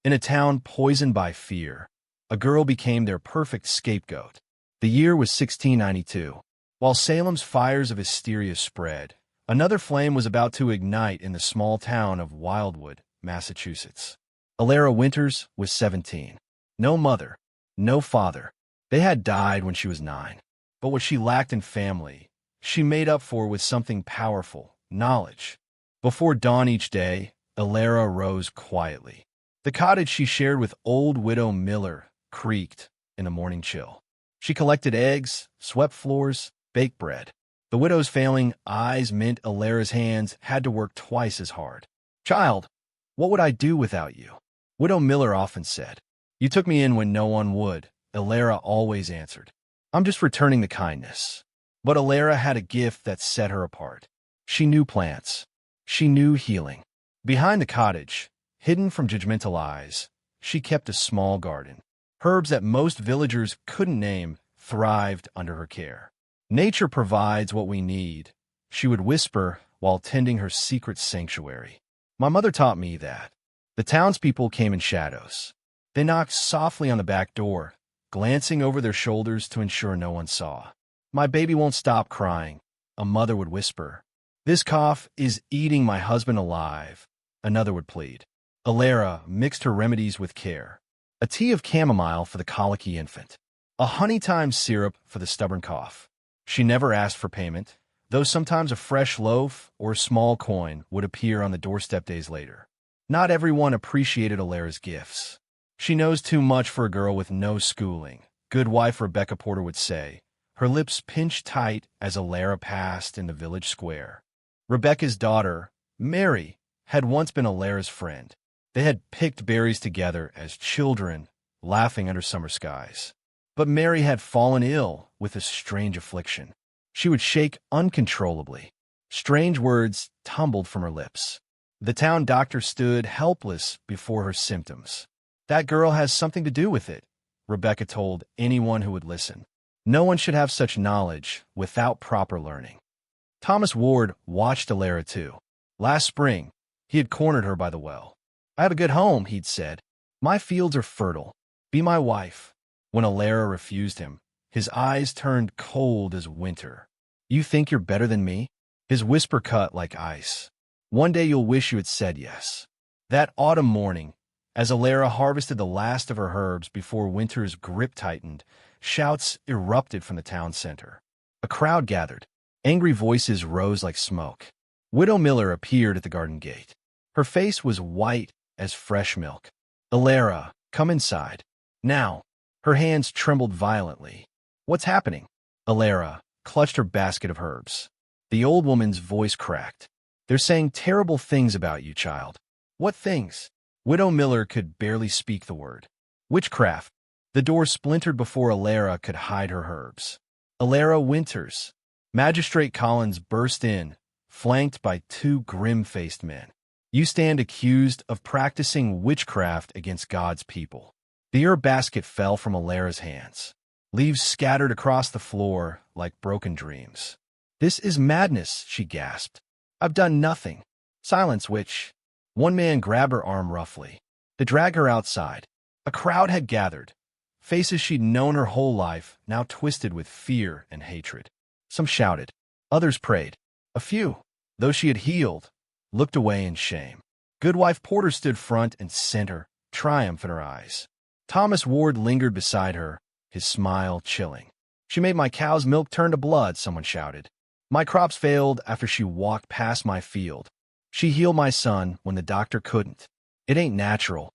In a town poisoned by fear, a girl became their perfect scapegoat. The year was 1692. While Salem's fires of hysteria spread, another flame was about to ignite in the small town of Wildwood, Massachusetts. Elara Winters was 17. No mother, no father. They had died when she was 9. But what she lacked in family, she made up for with something powerful, knowledge. Before dawn each day, Elara rose quietly. The cottage she shared with old widow Miller creaked in the morning chill. She collected eggs, swept floors, baked bread. The widow's failing eyes meant Elara's hands had to work twice as hard. "Child, what would I do without you?" Widow Miller often said. "You took me in when no one would," Elara always answered. "I'm just returning the kindness." But Elara had a gift that set her apart. She knew plants. She knew healing. Behind the cottage, hidden from judgmental eyes, she kept a small garden. Herbs that most villagers couldn't name thrived under her care. "Nature provides what we need," she would whisper while tending her secret sanctuary. "My mother taught me that." The townspeople came in shadows. They knocked softly on the back door, glancing over their shoulders to ensure no one saw. "My baby won't stop crying," a mother would whisper. "This cough is eating my husband alive," another would plead. Elara mixed her remedies with care. A tea of chamomile for the colicky infant. A honey-thyme syrup for the stubborn cough. She never asked for payment, though sometimes a fresh loaf or a small coin would appear on the doorstep days later. Not everyone appreciated Elara's gifts. "She knows too much for a girl with no schooling," good wife Rebecca Porter would say, her lips pinched tight as Elara passed in the village square. Rebecca's daughter, Mary, had once been Elara's friend. They had picked berries together as children, laughing under summer skies. But Mary had fallen ill with a strange affliction. She would shake uncontrollably. Strange words tumbled from her lips. The town doctor stood helpless before her symptoms. "That girl has something to do with it," Rebecca told anyone who would listen. No one should have such knowledge without proper learning. Thomas Ward watched Elara too. Last spring, he had cornered her by the well. "I have a good home," he'd said. "My fields are fertile. Be my wife." When Elara refused him, his eyes turned cold as winter. "You think you're better than me?" His whisper cut like ice. "One day you'll wish you had said yes." That autumn morning, as Elara harvested the last of her herbs before winter's grip tightened, shouts erupted from the town center. A crowd gathered. Angry voices rose like smoke. Widow Miller appeared at the garden gate. Her face was white as fresh milk. "Elara, come inside. Now." Her hands trembled violently. "What's happening?" Elara clutched her basket of herbs. The old woman's voice cracked. "They're saying terrible things about you, child." "What things?" Widow Miller could barely speak the word. "Witchcraft." The door splintered before Elara could hide her herbs. "Elara Winters." Magistrate Collins burst in, flanked by 2 grim-faced men. "You stand accused of practicing witchcraft against God's people." The herb basket fell from Elara's hands. Leaves scattered across the floor like broken dreams. "This is madness," she gasped. "I've done nothing." "Silence, witch." One man grabbed her arm roughly. To drag her outside. A crowd had gathered. Faces she'd known her whole life, now twisted with fear and hatred. Some shouted. Others prayed. A few, though she had healed, looked away in shame. Goodwife Porter stood front and center, triumph in her eyes. Thomas Ward lingered beside her, his smile chilling. "She made my cow's milk turn to blood," someone shouted. "My crops failed after she walked past my field. She healed my son when the doctor couldn't. It ain't natural."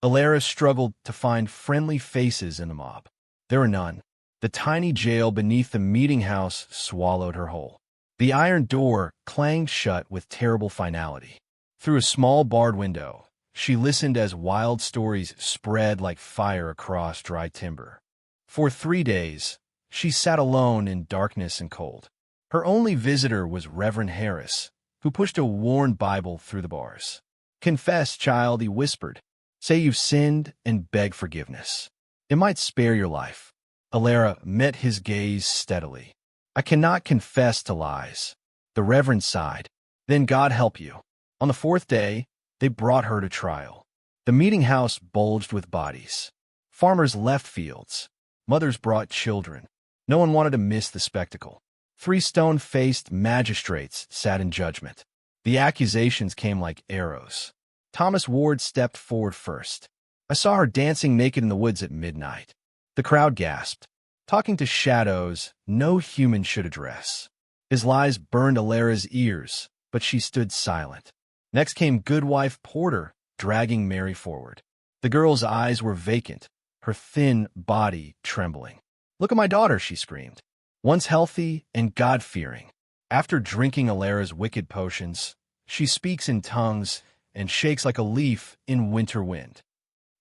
Elara struggled to find friendly faces in the mob. There were none. The tiny jail beneath the meeting house swallowed her whole. The iron door clanged shut with terrible finality. Through a small barred window, she listened as wild stories spread like fire across dry timber. For 3 days, she sat alone in darkness and cold. Her only visitor was Reverend Harris, who pushed a worn Bible through the bars. "Confess, child," he whispered. "Say you've sinned and beg forgiveness. It might spare your life." Elara met his gaze steadily. "I cannot confess to lies." The Reverend sighed. "Then God help you." On the 4th day, they brought her to trial. The meeting house bulged with bodies. Farmers left fields. Mothers brought children. No one wanted to miss the spectacle. 3 stone-faced magistrates sat in judgment. The accusations came like arrows. Thomas Ward stepped forward first. I saw her dancing naked in the woods at midnight. The crowd gasped. Talking to shadows no human should address. His lies burned Elara's ears, but she stood silent. Next came Goodwife Porter, dragging Mary forward. The girl's eyes were vacant, her thin body trembling. "Look at my daughter," she screamed. "Once healthy and God-fearing. After drinking Elara's wicked potions, she speaks in tongues and shakes like a leaf in winter wind.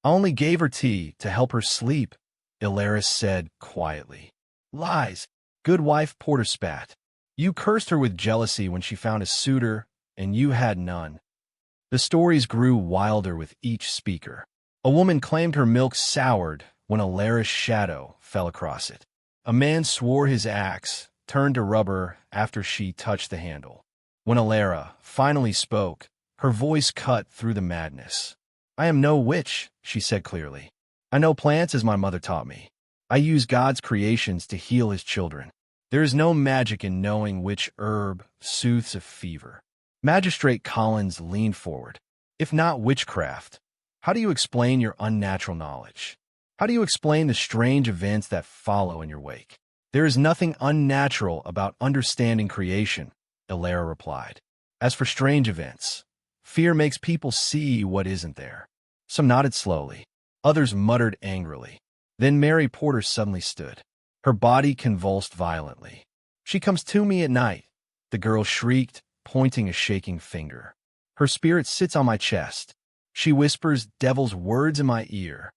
I only gave her tea to help her sleep," Elara said quietly. "Lies," Goodwife Porter spat. "You cursed her with jealousy when she found a suitor, and you had none." The stories grew wilder with each speaker. A woman claimed her milk soured when Elara's shadow fell across it. A man swore his axe turned to rubber after she touched the handle. When Elara finally spoke, her voice cut through the madness. "I am no witch," she said clearly. "I know plants as my mother taught me. I use God's creations to heal his children. There is no magic in knowing which herb soothes a fever." Magistrate Collins leaned forward. "If not witchcraft, how do you explain your unnatural knowledge? How do you explain the strange events that follow in your wake?" "There is nothing unnatural about understanding creation," Elara replied. "As for strange events, fear makes people see what isn't there." Some nodded slowly. Others muttered angrily. Then Mary Porter suddenly stood. Her body convulsed violently. "She comes to me at night," the girl shrieked, pointing a shaking finger. "Her spirit sits on my chest. She whispers devil's words in my ear."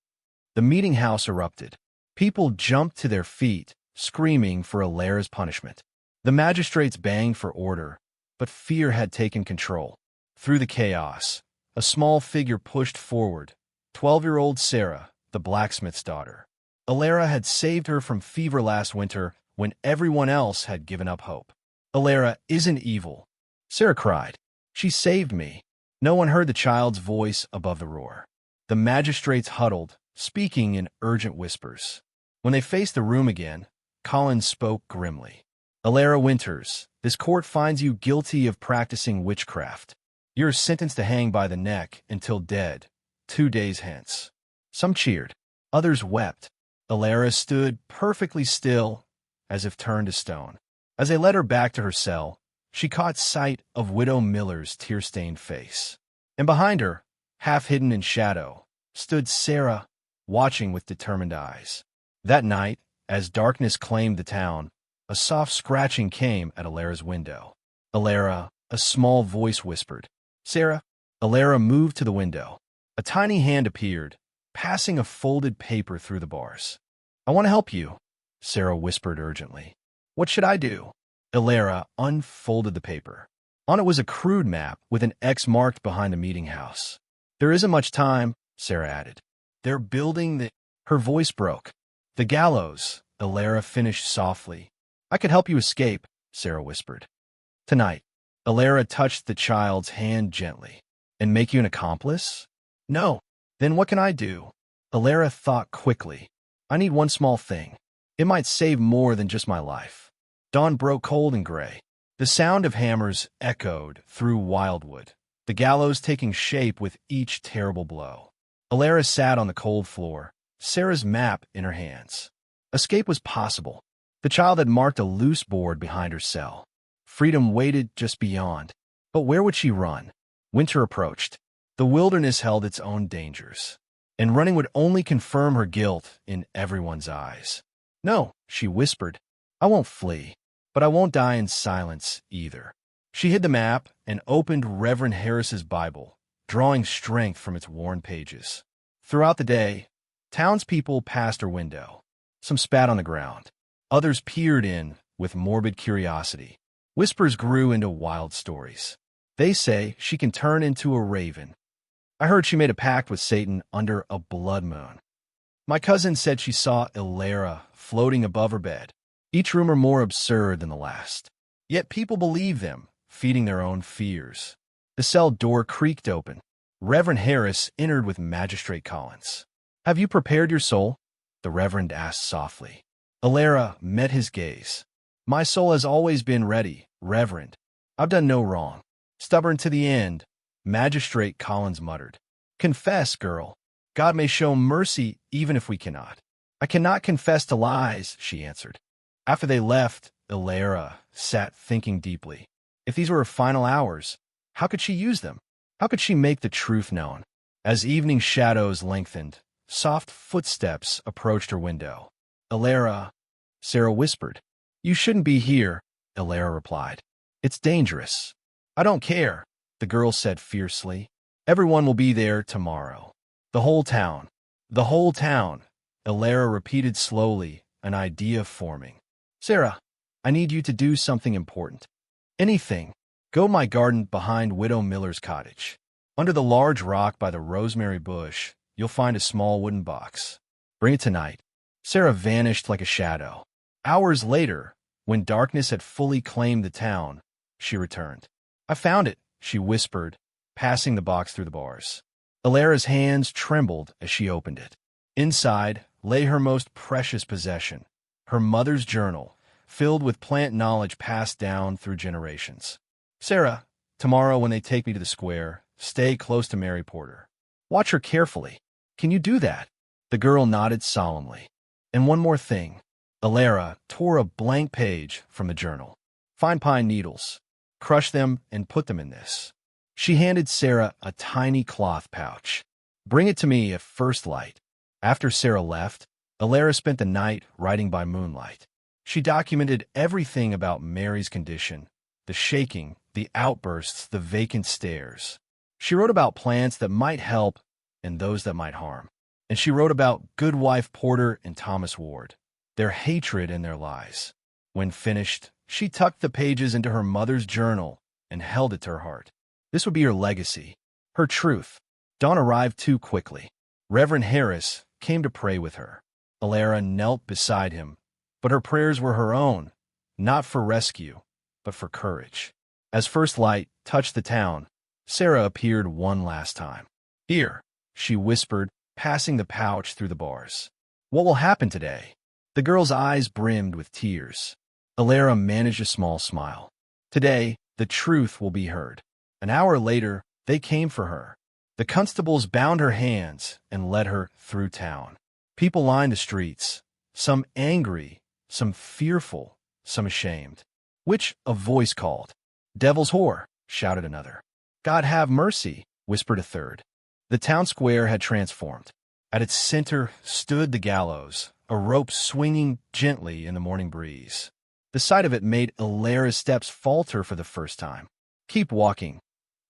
The meeting house erupted. People jumped to their feet, screaming for Elara's punishment. The magistrates banged for order, but fear had taken control. Through the chaos, a small figure pushed forward, 12-year-old Sarah, the blacksmith's daughter. Elara had saved her from fever last winter when everyone else had given up hope. "Elara isn't evil," Sarah cried. "She saved me." No one heard the child's voice above the roar. The magistrates huddled, speaking in urgent whispers. When they faced the room again, Collins spoke grimly. "Elara Winters, this court finds you guilty of practicing witchcraft. You're sentenced to hang by the neck until dead, 2 days hence." Some cheered. Others wept. Elara stood perfectly still, as if turned to stone. As they led her back to her cell, she caught sight of Widow Miller's tear-stained face. And behind her, half hidden in shadow, stood Sarah, watching with determined eyes. That night, as darkness claimed the town, a soft scratching came at Elara's window. "Elara," a small voice whispered. "Sarah." Elara moved to the window. A tiny hand appeared, passing a folded paper through the bars. "I want to help you," Sarah whispered urgently. "What should I do?" Elara unfolded the paper. On it was a crude map with an X marked behind the meeting house. "There isn't much time," Sarah added. "They're building the—" Her voice broke. "The gallows," Elara finished softly. "I could help you escape," Sarah whispered. "Tonight." Elara touched the child's hand gently. "And make you an accomplice?" "No." "Then what can I do?" Elara thought quickly. "I need one small thing. It might save more than just my life." Dawn broke cold and gray. The sound of hammers echoed through wildwood, the gallows taking shape with each terrible blow. Elara sat on the cold floor, Sarah's map in her hands. Escape was possible. The child had marked a loose board behind her cell. Freedom waited just beyond. But where would she run? Winter approached. The wilderness held its own dangers, and running would only confirm her guilt in everyone's eyes. "No," she whispered. "I won't flee, but I won't die in silence either." She hid the map and opened Reverend Harris's Bible, drawing strength from its worn pages. Throughout the day, townspeople passed her window. Some spat on the ground. Others peered in with morbid curiosity. Whispers grew into wild stories. "They say she can turn into a raven. I heard she made a pact with Satan under a blood moon. My cousin said she saw Elara floating above her bed." Each rumor more absurd than the last. Yet people believed them, feeding their own fears. The cell door creaked open. Reverend Harris entered with Magistrate Collins. "Have you prepared your soul?" the Reverend asked softly. Elara met his gaze. "My soul has always been ready, Reverend. I've done no wrong." "Stubborn to the end," Magistrate Collins muttered. "Confess, girl. God may show mercy even if we cannot." "I cannot confess to lies," she answered. After they left, Elara sat thinking deeply. If these were her final hours, how could she use them? How could she make the truth known? As evening shadows lengthened, soft footsteps approached her window. "Elara," Sarah whispered. "You shouldn't be here," Elara replied. "It's dangerous." "I don't care," the girl said fiercely. "Everyone will be there tomorrow." "The whole town." "The whole town," Elara repeated slowly, an idea forming. "Sarah, I need you to do something important." "Anything." "Go to my garden behind Widow Miller's cottage. Under the large rock by the rosemary bush, you'll find a small wooden box. Bring it tonight." Sarah vanished like a shadow. Hours later, when darkness had fully claimed the town, she returned. "I found it," she whispered, passing the box through the bars. Elara's hands trembled as she opened it. Inside lay her most precious possession, her mother's journal, filled with plant knowledge passed down through generations. "Sarah, tomorrow when they take me to the square, stay close to Mary Porter. Watch her carefully. Can you do that?" The girl nodded solemnly. "And one more thing." Elara tore a blank page from the journal. "Find pine needles. Crush them and put them in this." She handed Sarah a tiny cloth pouch. "Bring it to me at first light." After Sarah left, Elara spent the night writing by moonlight. She documented everything about Mary's condition, the shaking, the outbursts, the vacant stares. She wrote about plants that might help and those that might harm. And she wrote about Goodwife Porter and Thomas Ward, their hatred and their lies. When finished, she tucked the pages into her mother's journal and held it to her heart. This would be her legacy, her truth. Dawn arrived too quickly. Reverend Harris came to pray with her. Elara knelt beside him, but her prayers were her own, not for rescue, but for courage. As first light touched the town, Sarah appeared one last time. "Here," she whispered, passing the pouch through the bars. "What will happen today?" The girl's eyes brimmed with tears. Elara managed a small smile. "Today, the truth will be heard." An hour later, they came for her. The constables bound her hands and led her through town. People lined the streets, some angry, some fearful, some ashamed. "Which?" a voice called. "Devil's whore," shouted another. "God have mercy," whispered a third. The town square had transformed. At its center stood the gallows, a rope swinging gently in the morning breeze. The sight of it made Elara's steps falter for the first time. "Keep walking,"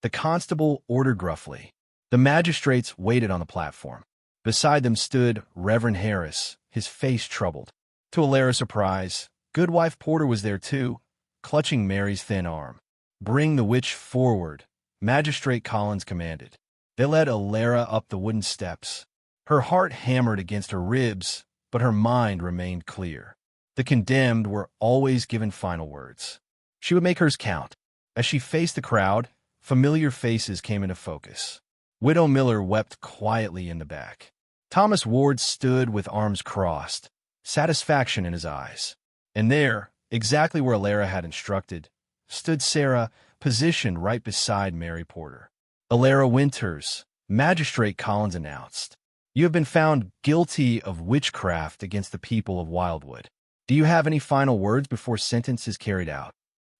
the constable ordered gruffly. The magistrates waited on the platform. Beside them stood Reverend Harris, his face troubled. To Elara's surprise, Goodwife Porter was there too, clutching Mary's thin arm. "Bring the witch forward," Magistrate Collins commanded. They led Elara up the wooden steps. Her heart hammered against her ribs, but her mind remained clear. The condemned were always given final words. She would make hers count. As she faced the crowd, familiar faces came into focus. Widow Miller wept quietly in the back. Thomas Ward stood with arms crossed, satisfaction in his eyes. And there, exactly where Elara had instructed, stood Sarah, positioned right beside Mary Porter. "Elara Winters," Magistrate Collins announced, "you have been found guilty of witchcraft against the people of Wildwood. Do you have any final words before sentence is carried out?"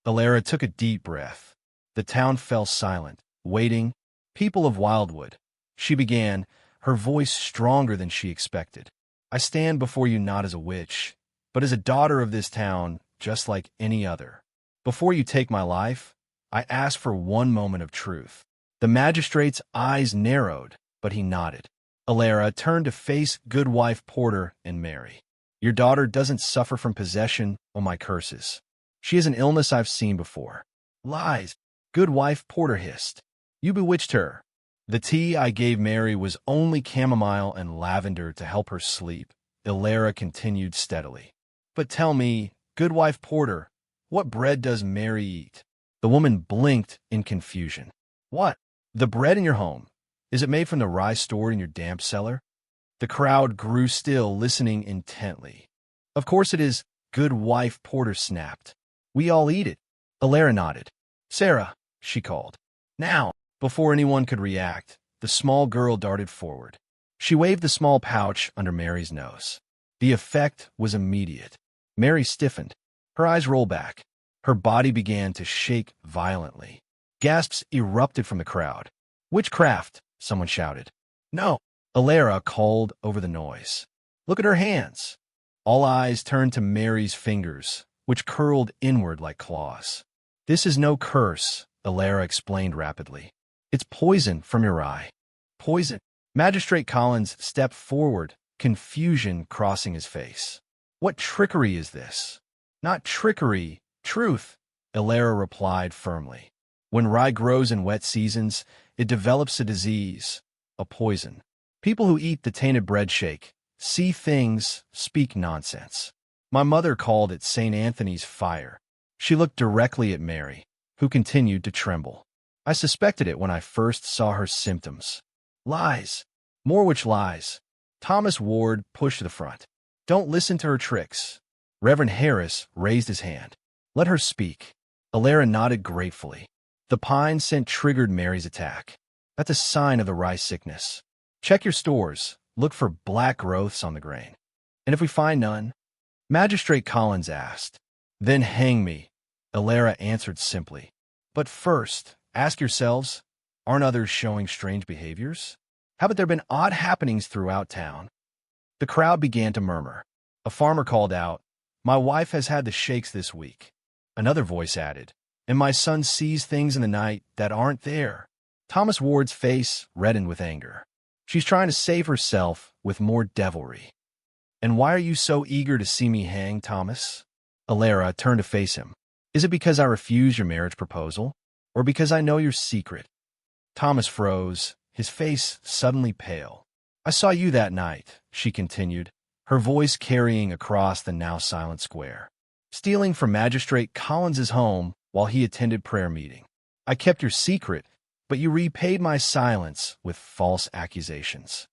Elara took a deep breath. The town fell silent, waiting. "People of Wildwood," she began, her voice stronger than she expected. "I stand before you not as a witch, but as a daughter of this town, just like any other. Before you take my life, I ask for one moment of truth." The magistrate's eyes narrowed, but he nodded. Elara turned to face Goodwife Porter and Mary. "Your daughter doesn't suffer from possession or my curses. She has an illness I've seen before." "Lies," Goodwife Porter hissed. "You bewitched her." "The tea I gave Mary was only chamomile and lavender to help her sleep," Elara continued steadily. "But tell me, Goodwife Porter, what bread does Mary eat?" The woman blinked in confusion. "What? The bread in your home?" Is it made from the rye stored in your damp cellar? The crowd grew still, listening intently. Of course it is, good wife, Porter snapped. We all eat it. Elara nodded. Sarah, she called. Now, before anyone could react, the small girl darted forward. She waved the small pouch under Mary's nose. The effect was immediate. Mary stiffened. Her eyes rolled back. Her body began to shake violently. Gasps erupted from the crowd. Witchcraft, someone shouted. No, Elara called over the noise. Look at her hands. All eyes turned to Mary's fingers, which curled inward like claws. This is no curse, Elara explained rapidly. It's poison from your eye. Poison. Magistrate Collins stepped forward, confusion crossing his face. What trickery is this? Not trickery, truth, Elara replied firmly. When rye grows in wet seasons, it develops a disease, a poison. People who eat the tainted bread shake, see things, speak nonsense. My mother called it St. Anthony's fire. She looked directly at Mary, who continued to tremble. I suspected it when I first saw her symptoms. Lies. More witch lies. Thomas Ward pushed to the front. Don't listen to her tricks. Reverend Harris raised his hand. Let her speak. Elara nodded gratefully. The pine scent triggered Mary's attack. That's a sign of the rye sickness. Check your stores. Look for black growths on the grain. And if we find none? Magistrate Collins asked. Then hang me, Elara answered simply. But first, ask yourselves, aren't others showing strange behaviors? Haven't there been odd happenings throughout town? The crowd began to murmur. A farmer called out, My wife has had the shakes this week. Another voice added, And my son sees things in the night that aren't there. Thomas Ward's face reddened with anger. She's trying to save herself with more devilry. And why are you so eager to see me hang, Thomas? Elara turned to face him. Is it because I refused your marriage proposal, or because I know your secret? Thomas froze, his face suddenly pale. I saw you that night, she continued, her voice carrying across the now silent square. Stealing from Magistrate Collins's home while he attended prayer meeting. I kept your secret, but you repaid my silence with false accusations.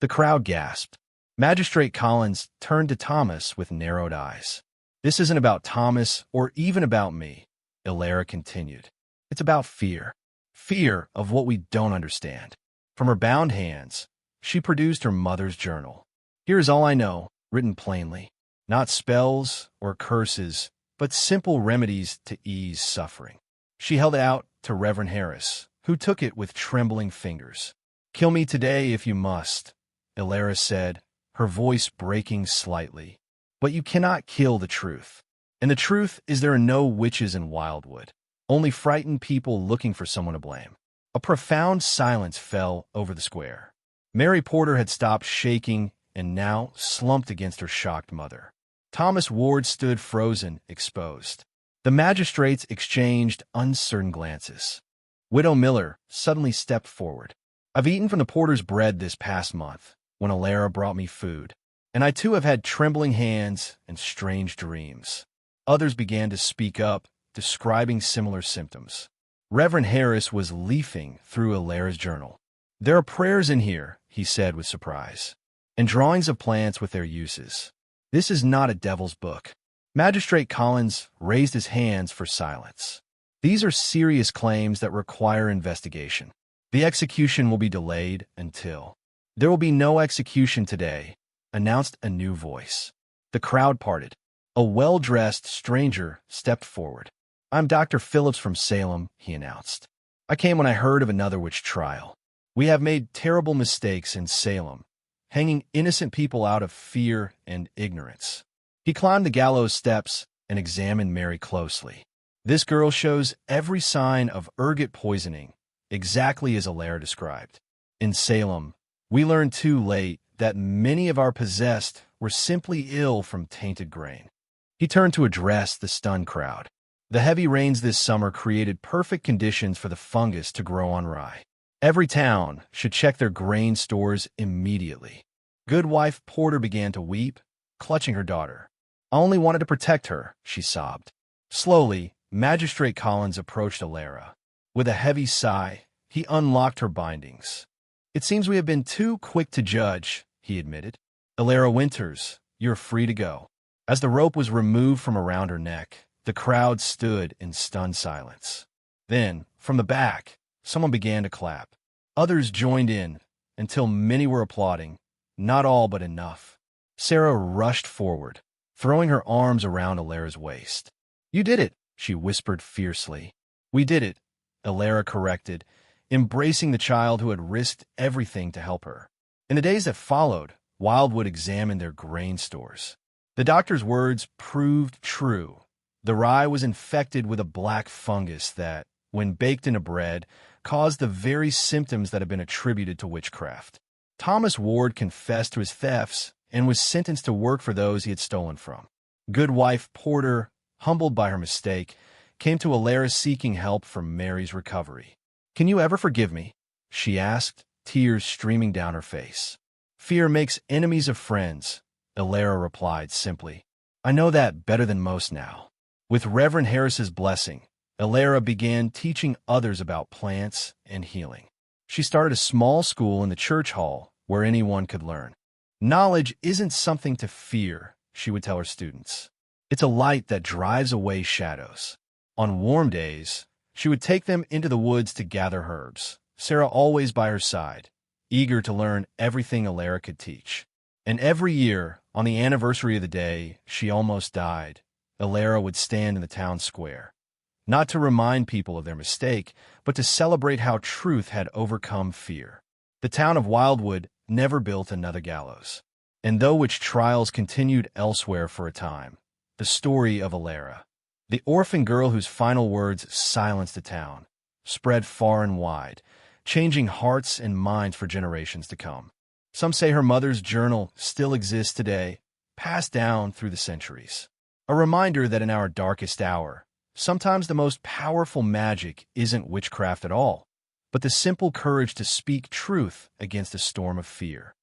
The crowd gasped. Magistrate Collins turned to Thomas with narrowed eyes. This isn't about Thomas or even about me, Elara continued. It's about fear. Fear of what we don't understand. From her bound hands, she produced her mother's journal. Here is all I know, written plainly. Not spells or curses, but simple remedies to ease suffering. She held it out to Reverend Harris, who took it with trembling fingers. Kill me today if you must, Elara said, her voice breaking slightly. But you cannot kill the truth. And the truth is there are no witches in Wildwood, only frightened people looking for someone to blame. A profound silence fell over the square. Mary Porter had stopped shaking and now slumped against her shocked mother. Thomas Ward stood frozen, exposed. The magistrates exchanged uncertain glances. Widow Miller suddenly stepped forward. I've eaten from the porter's bread this past month, when Elara brought me food, and I too have had trembling hands and strange dreams. Others began to speak up, describing similar symptoms. Reverend Harris was leafing through Elara's journal. There are prayers in here, he said with surprise, and drawings of plants with their uses. This is not a devil's book. Magistrate Collins raised his hands for silence. These are serious claims that require investigation. The execution will be delayed until. There will be no execution today, announced a new voice. The crowd parted. A well-dressed stranger stepped forward. I'm Dr. Phillips from Salem, he announced. I came when I heard of another witch trial. We have made terrible mistakes in Salem, hanging innocent people out of fear and ignorance. He climbed the gallows steps and examined Mary closely. This girl shows every sign of ergot poisoning, exactly as Elara described. In Salem, we learned too late that many of our possessed were simply ill from tainted grain. He turned to address the stunned crowd. The heavy rains this summer created perfect conditions for the fungus to grow on rye. Every town should check their grain stores immediately. Goodwife Porter began to weep, clutching her daughter. I only wanted to protect her, she sobbed. Slowly, Magistrate Collins approached Elara. With a heavy sigh, he unlocked her bindings. It seems we have been too quick to judge, he admitted. Elara Winters, you're free to go. As the rope was removed from around her neck, the crowd stood in stunned silence. Then, from the back, someone began to clap. Others joined in, until many were applauding, not all but enough. Sarah rushed forward, throwing her arms around Elara's waist. You did it, she whispered fiercely. We did it, Elara corrected, embracing the child who had risked everything to help her. In the days that followed, Wildwood examined their grain stores. The doctor's words proved true. The rye was infected with a black fungus that, when baked into bread, caused the very symptoms that had been attributed to witchcraft. Thomas Ward confessed to his thefts and was sentenced to work for those he had stolen from. Goodwife Porter, humbled by her mistake, came to Elara seeking help for Mary's recovery. Can you ever forgive me? She asked, tears streaming down her face. Fear makes enemies of friends, Elara replied simply. I know that better than most now. With Reverend Harris's blessing, Elara began teaching others about plants and healing. She started a small school in the church hall where anyone could learn. Knowledge isn't something to fear, she would tell her students. It's a light that drives away shadows. On warm days, she would take them into the woods to gather herbs, Sarah always by her side, eager to learn everything Elara could teach. And every year, on the anniversary of the day she almost died, Elara would stand in the town square, not to remind people of their mistake, but to celebrate how truth had overcome fear. The town of Wildwood never built another gallows. And though witch trials continued elsewhere for a time, the story of Elara, the orphan girl whose final words silenced the town, spread far and wide, changing hearts and minds for generations to come. Some say her mother's journal still exists today, passed down through the centuries. A reminder that in our darkest hour, sometimes the most powerful magic isn't witchcraft at all, but the simple courage to speak truth against a storm of fear.